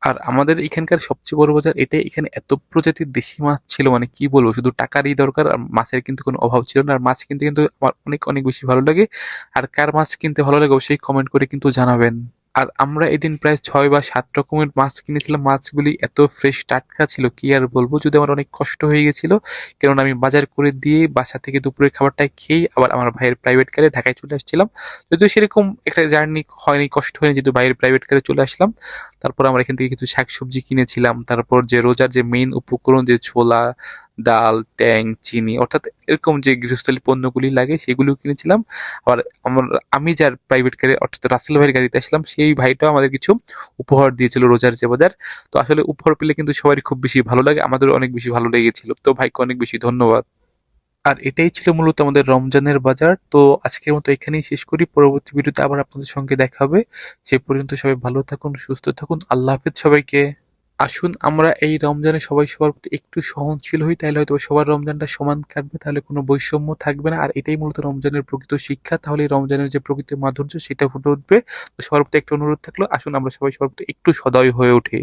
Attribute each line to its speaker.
Speaker 1: আর আমাদের এখানকার সবচেয়ে বড় বাজার এটাই, এখানে এত প্রজাতির দেশি মাছ ছিল, মানে কি বলবো, শুধু টাকারই দরকার আর মাছের কিন্তু কোনো অভাব ছিল না। আর মাছ কিনতে কিন্তু আমার অনেক অনেক বেশি ভালো লাগে। আর কার মাছ কিনতে ভালো লাগে অবশ্যই কমেন্ট করে কিন্তু জানাবেন। আর আমরা এদিন প্রায় 6 বা 7 রকমের মাছ কিনেছিলাম। মাছগুলি এত ফ্রেশ টাটকা ছিল কি আর বলবো, যদি আমার অনেক কষ্ট হয়ে গেছিল, কেননা আমি বাজার করে দিয়ে বাসা থেকে দুপুরের খাবারটা খেয়েই আবার আমার ভাইয়ের প্রাইভেট কারে ঢাকায় চলে আসছিলাম। যদিও সেরকম একটা জার্নি হয়নি, কষ্ট হয়নি, যেহেতু ভাইয়ের প্রাইভেট কারে চলে আসলাম। তারপর আমরা এখান থেকে কিছু শাকসবজি কিনেছিলাম। তারপর যে রোজার যে মেইন উপকরণ, যে ছোলা, ডাল, ট্যাং, চিনি, অর্থাৎ এরকম যে গৃহস্থলী পণ্যগুলি লাগে সেগুলিও কিনেছিলাম। আবার আমি যার প্রাইভেট গাড়ি অর্থাৎ রাসেল ভাইয়ের গাড়িতে আসলাম, সেই ভাইটাও আমাদের কিছু উপহার দিয়েছিল রোজার যে বাজার। তো আসলে উপহার পেলে কিন্তু সবারই খুব বেশি ভালো লাগে, আমাদেরও অনেক বেশি ভালো লেগেছিল। তো ভাইকে অনেক বেশি ধন্যবাদ। আর এটাই ছিল মূলত আমাদের রমজানের বাজার। তো আজকের মতো এখানেই শেষ করি, পরবর্তী ভিডিওতে আবার আপনাদের সঙ্গে দেখা হবে। সে পর্যন্ত সবাই ভালো থাকুন, সুস্থ থাকুন, আল্লাহ হাফেজ সবাইকে। আসুন আমরা এই রমজানে সবাই সবার প্রতি একটু সহনশীল হই, তাহলে হয়তো সবার রমজানটা সমান কাটবে, তাহলে কোনো বৈষম্য থাকবে না। আর এটাই মূলত রমজানের প্রকৃত শিক্ষা, তাহলে এই রমজানের যে প্রকৃত মাধুর্য সেটা ফুটে উঠবে। তো সবার প্রতি একটা অনুরোধ থাকলো, আসুন আমরা সবাই সবার প্রতি একটু সদয় হয়ে উঠি।